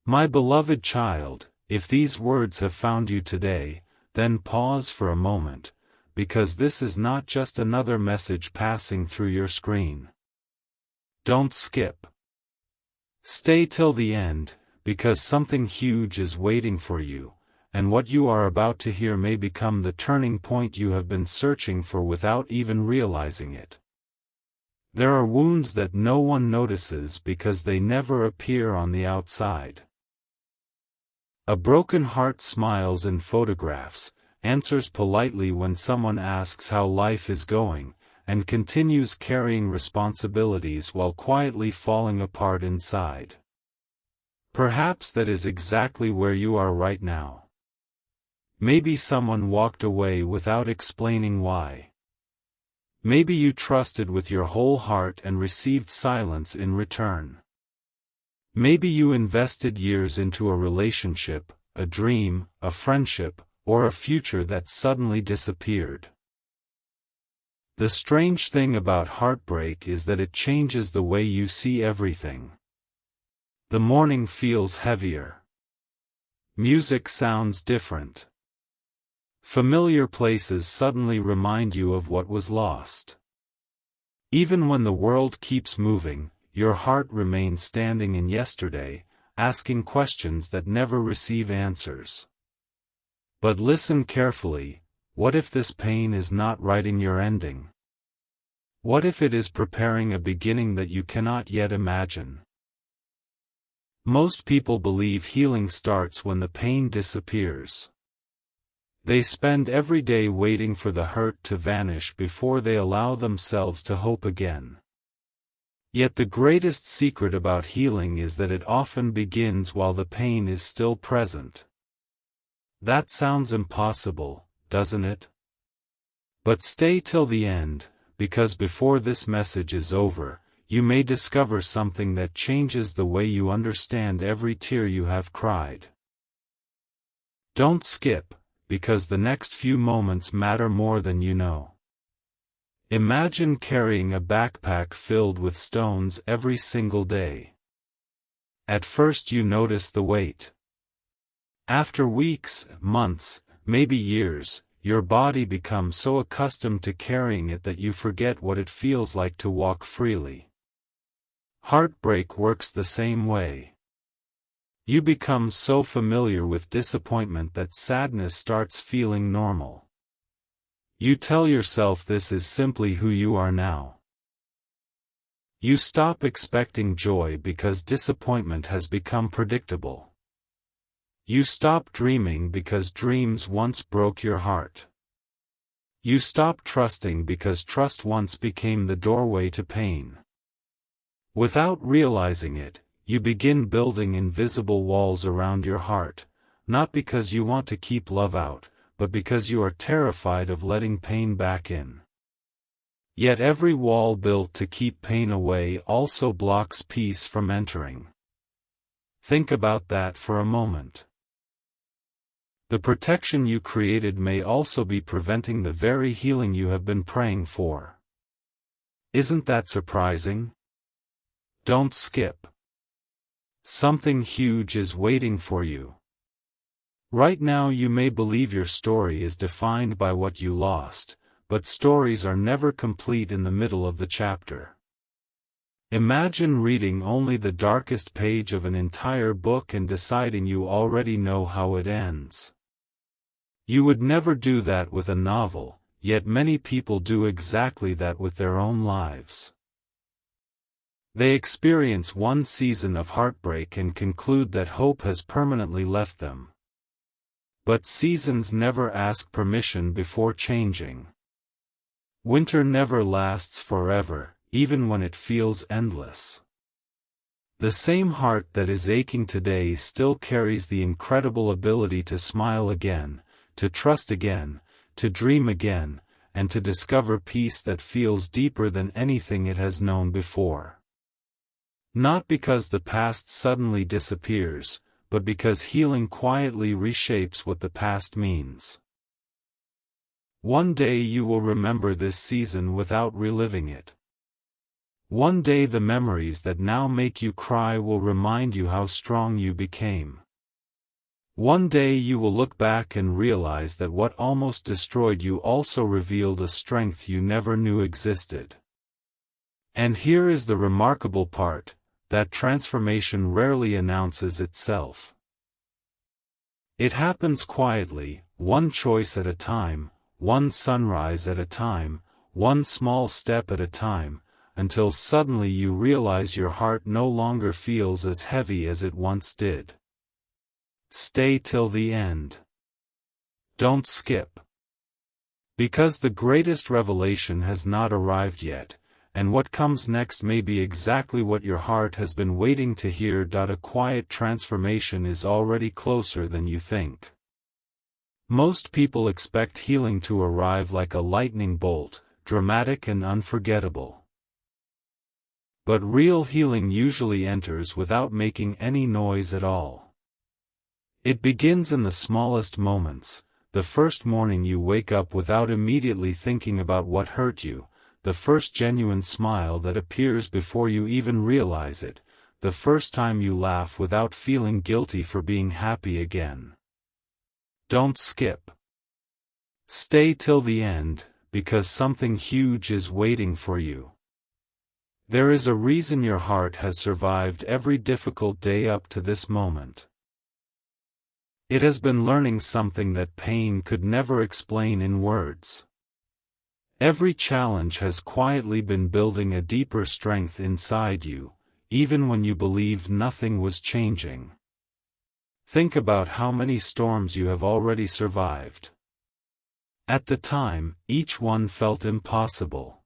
My beloved child, if these words have found you today, then pause for a moment, because this is not just another message passing through your screen. Don't skip. Stay till the end, because something huge is waiting for you, and what you are about to hear may become the turning point you have been searching for without even realizing it. There are wounds that no one notices because they never appear on the outside. A broken heart smiles in photographs, answers politely when someone asks how life is going, and continues carrying responsibilities while quietly falling apart inside. Perhaps that is exactly where you are right now. Maybe someone walked away without explaining why. Maybe you trusted with your whole heart and received silence in return. Maybe you invested years into a relationship, a dream, a friendship, or a future that suddenly disappeared. The strange thing about heartbreak is that it changes the way you see everything. The morning feels heavier. Music sounds different. Familiar places suddenly remind you of what was lost. Even when the world keeps moving, your heart remains standing in yesterday, asking questions that never receive answers. But listen carefully, what if this pain is not writing your ending? What if it is preparing a beginning that you cannot yet imagine? Most people believe healing starts when the pain disappears. They spend every day waiting for the hurt to vanish before they allow themselves to hope again. Yet the greatest secret about healing is that it often begins while the pain is still present. That sounds impossible, doesn't it? But stay till the end, because before this message is over, you may discover something that changes the way you understand every tear you have cried. Don't skip, because the next few moments matter more than you know. Imagine carrying a backpack filled with stones every single day. At first you notice the weight. After weeks, months, maybe years, your body becomes so accustomed to carrying it that you forget what it feels like to walk freely. Heartbreak works the same way. You become so familiar with disappointment that sadness starts feeling normal. You tell yourself this is simply who you are now. You stop expecting joy because disappointment has become predictable. You stop dreaming because dreams once broke your heart. You stop trusting because trust once became the doorway to pain. Without realizing it, you begin building invisible walls around your heart, not because you want to keep love out, but because you are terrified of letting pain back in. Yet every wall built to keep pain away also blocks peace from entering. Think about that for a moment. The protection you created may also be preventing the very healing you have been praying for. Isn't that surprising? Don't skip. Something huge is waiting for you. Right now you may believe your story is defined by what you lost, but stories are never complete in the middle of the chapter. Imagine reading only the darkest page of an entire book and deciding you already know how it ends. You would never do that with a novel, yet many people do exactly that with their own lives. They experience one season of heartbreak and conclude that hope has permanently left them. But seasons never ask permission before changing. Winter never lasts forever, even when it feels endless. The same heart that is aching today still carries the incredible ability to smile again, to trust again, to dream again, and to discover peace that feels deeper than anything it has known before. Not because the past suddenly disappears, but because healing quietly reshapes what the past means. One day you will remember this season without reliving it. One day the memories that now make you cry will remind you how strong you became. One day you will look back and realize that what almost destroyed you also revealed a strength you never knew existed. And here is the remarkable part, that transformation rarely announces itself. It happens quietly, one choice at a time, one sunrise at a time, one small step at a time, until suddenly you realize your heart no longer feels as heavy as it once did. Stay till the end. Don't skip. Because the greatest revelation has not arrived yet, and what comes next may be exactly what your heart has been waiting to hear. A quiet transformation is already closer than you think. Most people expect healing to arrive like a lightning bolt, dramatic and unforgettable. But real healing usually enters without making any noise at all. It begins in the smallest moments, the first morning you wake up without immediately thinking about what hurt you, the first genuine smile that appears before you even realize it, the first time you laugh without feeling guilty for being happy again. Don't skip. Stay till the end, because something huge is waiting for you. There is a reason your heart has survived every difficult day up to this moment. It has been learning something that pain could never explain in words. Every challenge has quietly been building a deeper strength inside you, even when you believed nothing was changing. Think about how many storms you have already survived. At the time, each one felt impossible.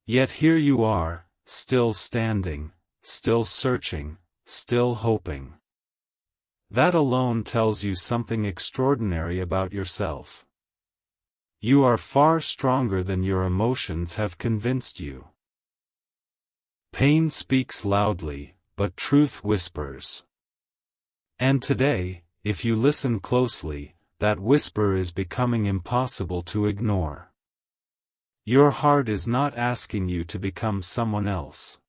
Yet here you are, still standing, still searching, still hoping. That alone tells you something extraordinary about yourself. You are far stronger than your emotions have convinced you. Pain speaks loudly, but truth whispers. And today, if you listen closely, that whisper is becoming impossible to ignore. Your heart is not asking you to become someone else.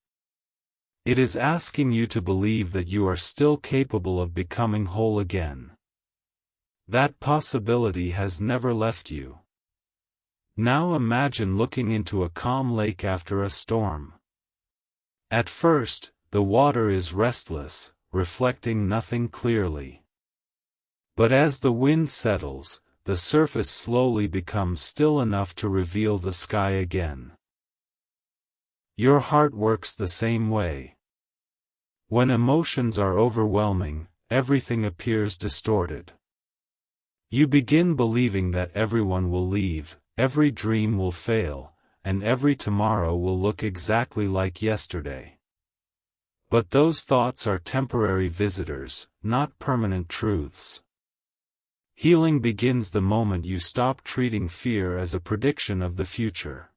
It is asking you to believe that you are still capable of becoming whole again. That possibility has never left you. Now imagine looking into a calm lake after a storm. At first, the water is restless, reflecting nothing clearly. But as the wind settles, the surface slowly becomes still enough to reveal the sky again. Your heart works the same way. When emotions are overwhelming, everything appears distorted. You begin believing that everyone will leave, every dream will fail, and every tomorrow will look exactly like yesterday. But those thoughts are temporary visitors, not permanent truths. Healing begins the moment you stop treating fear as a prediction of the future.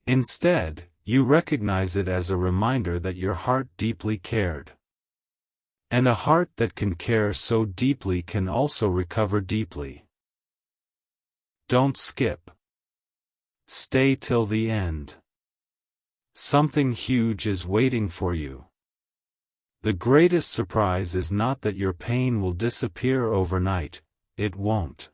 Instead, you recognize it as a reminder that your heart deeply cared. And a heart that can care so deeply can also recover deeply. Don't skip. Stay till the end. Something huge is waiting for you. The greatest surprise is not that your pain will disappear overnight. It won't.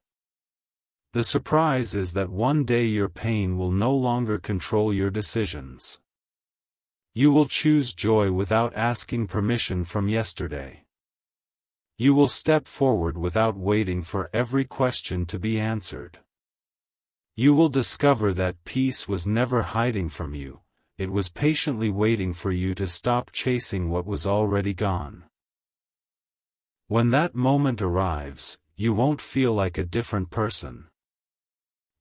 The surprise is that one day your pain will no longer control your decisions. You will choose joy without asking permission from yesterday. You will step forward without waiting for every question to be answered. You will discover that peace was never hiding from you, it was patiently waiting for you to stop chasing what was already gone. When that moment arrives, you won't feel like a different person.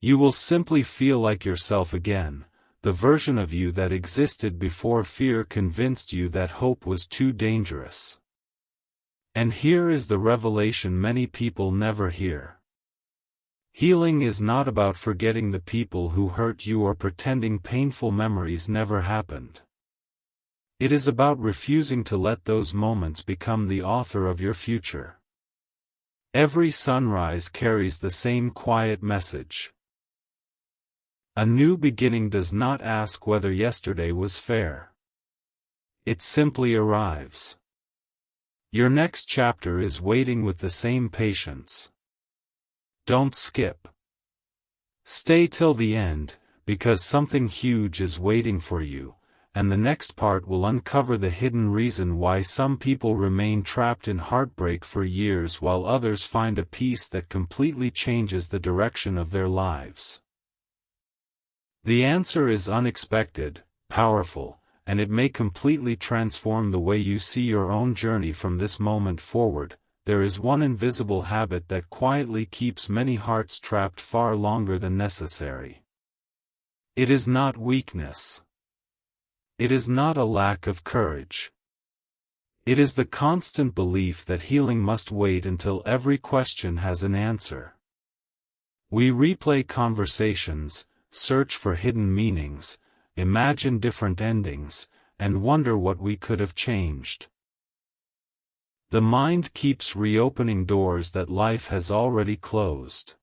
You will simply feel like yourself again, the version of you that existed before fear convinced you that hope was too dangerous. And here is the revelation many people never hear. Healing is not about forgetting the people who hurt you or pretending painful memories never happened. It is about refusing to let those moments become the author of your future. Every sunrise carries the same quiet message. A new beginning does not ask whether yesterday was fair. It simply arrives. Your next chapter is waiting with the same patience. Don't skip. Stay till the end, because something huge is waiting for you, and the next part will uncover the hidden reason why some people remain trapped in heartbreak for years while others find a peace that completely changes the direction of their lives. The answer is unexpected, powerful, and it may completely transform the way you see your own journey from this moment forward. There is one invisible habit that quietly keeps many hearts trapped far longer than necessary. It is not weakness. It is not a lack of courage. It is the constant belief that healing must wait until every question has an answer. We replay conversations, search for hidden meanings, imagine different endings, and wonder what we could have changed. The mind keeps reopening doors that life has already closed.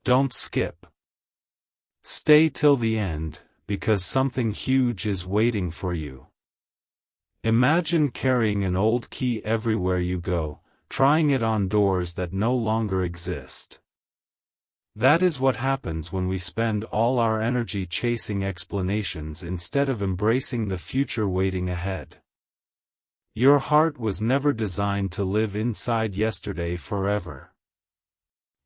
Don't skip. Stay till the end, because something huge is waiting for you. Imagine carrying an old key everywhere you go, trying it on doors that no longer exist. That is what happens when we spend all our energy chasing explanations instead of embracing the future waiting ahead. Your heart was never designed to live inside yesterday forever.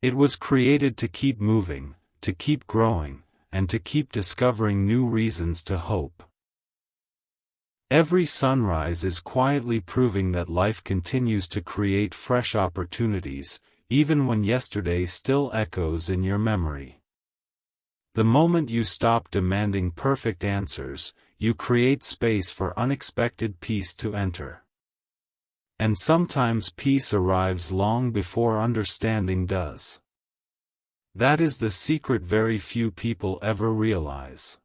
It was created to keep moving, to keep growing, and to keep discovering new reasons to hope. Every sunrise is quietly proving that life continues to create fresh opportunities, even when yesterday still echoes in your memory. The moment you stop demanding perfect answers, you create space for unexpected peace to enter. And sometimes peace arrives long before understanding does. That is the secret very few people ever realize.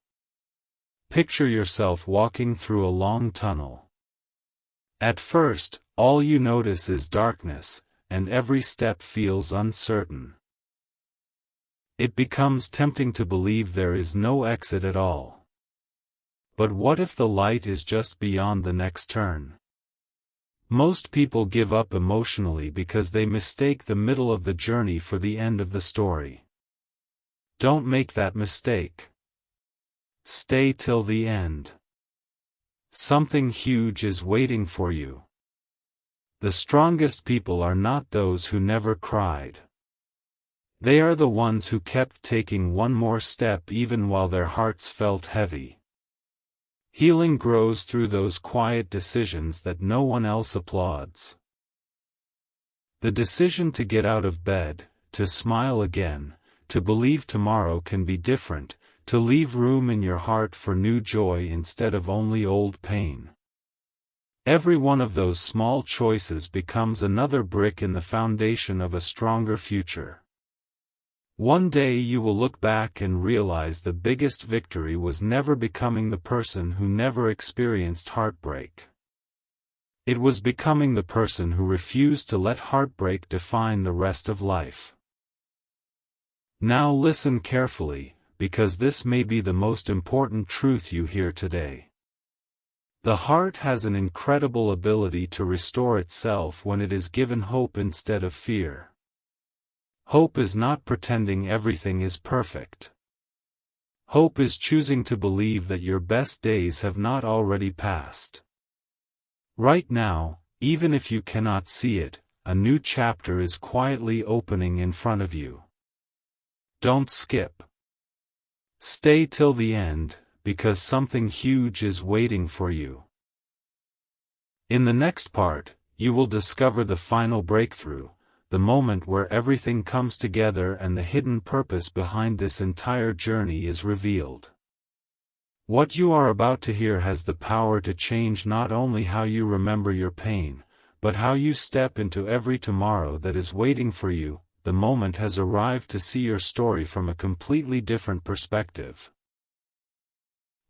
Picture yourself walking through a long tunnel. At first, all you notice is darkness, and every step feels uncertain. It becomes tempting to believe there is no exit at all. But what if the light is just beyond the next turn? Most people give up emotionally because they mistake the middle of the journey for the end of the story. Don't make that mistake. Stay till the end. Something huge is waiting for you. The strongest people are not those who never cried. They are the ones who kept taking one more step even while their hearts felt heavy. Healing grows through those quiet decisions that no one else applauds. The decision to get out of bed, to smile again, to believe tomorrow can be different, to leave room in your heart for new joy instead of only old pain. Every one of those small choices becomes another brick in the foundation of a stronger future. One day you will look back and realize the biggest victory was never becoming the person who never experienced heartbreak. It was becoming the person who refused to let heartbreak define the rest of life. Now listen carefully, because this may be the most important truth you hear today. The heart has an incredible ability to restore itself when it is given hope instead of fear. Hope is not pretending everything is perfect. Hope is choosing to believe that your best days have not already passed. Right now, even if you cannot see it, a new chapter is quietly opening in front of you. Don't skip. Stay till the end, because something huge is waiting for you. In the next part, you will discover the final breakthrough, the moment where everything comes together and the hidden purpose behind this entire journey is revealed. What you are about to hear has the power to change not only how you remember your pain, but how you step into every tomorrow that is waiting for you. The moment has arrived to see your story from a completely different perspective.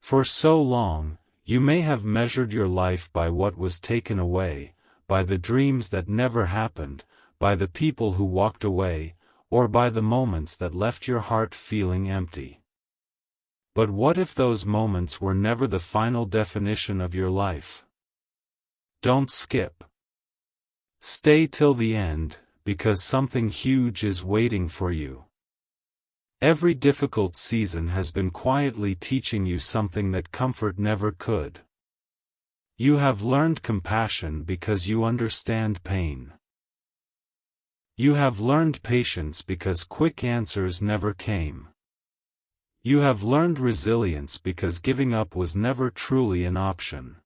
For so long, you may have measured your life by what was taken away, by the dreams that never happened, by the people who walked away, or by the moments that left your heart feeling empty. But what if those moments were never the final definition of your life? Don't skip. Stay till the end, because something huge is waiting for you. Every difficult season has been quietly teaching you something that comfort never could. You have learned compassion because you understand pain. You have learned patience because quick answers never came. You have learned resilience because giving up was never truly an option.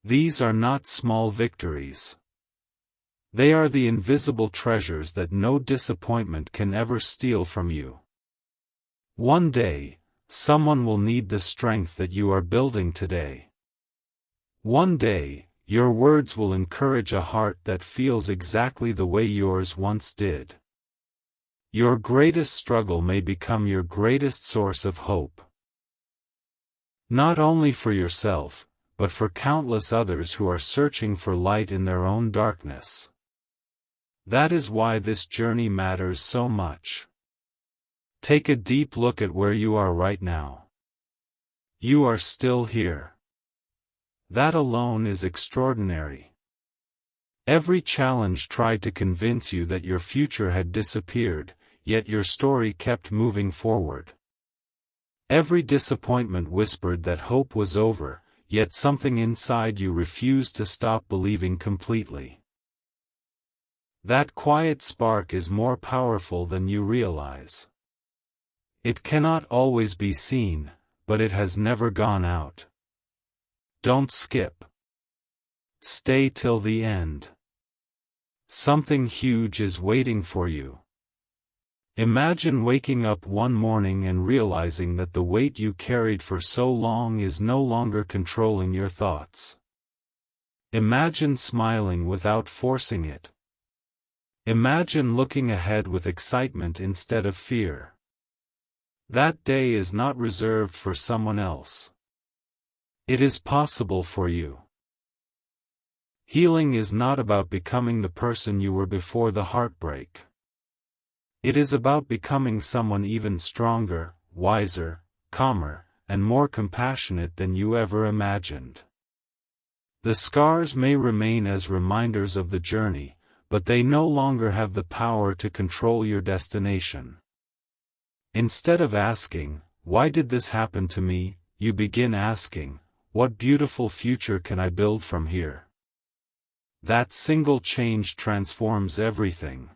These are not small victories. They are the invisible treasures that no disappointment can ever steal from you. One day, someone will need the strength that you are building today. One day, your words will encourage a heart that feels exactly the way yours once did. Your greatest struggle may become your greatest source of hope. Not only for yourself, but for countless others who are searching for light in their own darkness. That is why this journey matters so much. Take a deep look at where you are right now. You are still here. That alone is extraordinary. Every challenge tried to convince you that your future had disappeared, yet your story kept moving forward. Every disappointment whispered that hope was over, yet something inside you refused to stop believing completely. That quiet spark is more powerful than you realize. It cannot always be seen, but it has never gone out. Don't skip. Stay till the end. Something huge is waiting for you. Imagine waking up one morning and realizing that the weight you carried for so long is no longer controlling your thoughts. Imagine smiling without forcing it. Imagine looking ahead with excitement instead of fear. That day is not reserved for someone else. It is possible for you. Healing is not about becoming the person you were before the heartbreak. It is about becoming someone even stronger, wiser, calmer, and more compassionate than you ever imagined. The scars may remain as reminders of the journey, but they no longer have the power to control your destination. Instead of asking, "Why did this happen to me?" you begin asking, "What beautiful future can I build from here?" That single change transforms everything.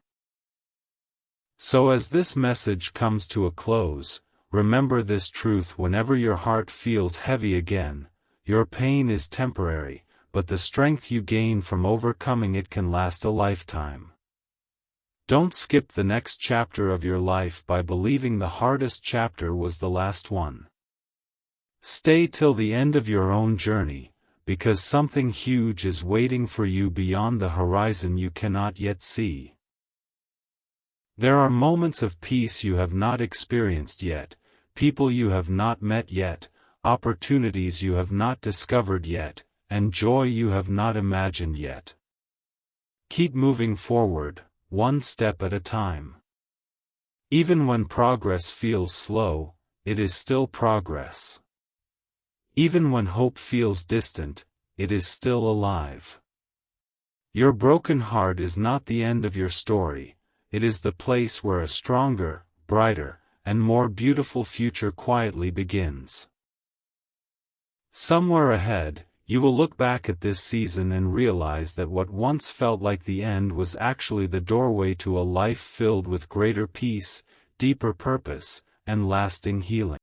So as this message comes to a close, remember this truth: whenever your heart feels heavy again, your pain is temporary, but the strength you gain from overcoming it can last a lifetime. Don't skip the next chapter of your life by believing the hardest chapter was the last one. Stay till the end of your own journey, because something huge is waiting for you beyond the horizon you cannot yet see. There are moments of peace you have not experienced yet, people you have not met yet, opportunities you have not discovered yet, and joy you have not imagined yet. Keep moving forward, one step at a time. Even when progress feels slow, it is still progress. Even when hope feels distant, it is still alive. Your broken heart is not the end of your story, it is the place where a stronger, brighter, and more beautiful future quietly begins. Somewhere ahead, you will look back at this season and realize that what once felt like the end was actually the doorway to a life filled with greater peace, deeper purpose, and lasting healing.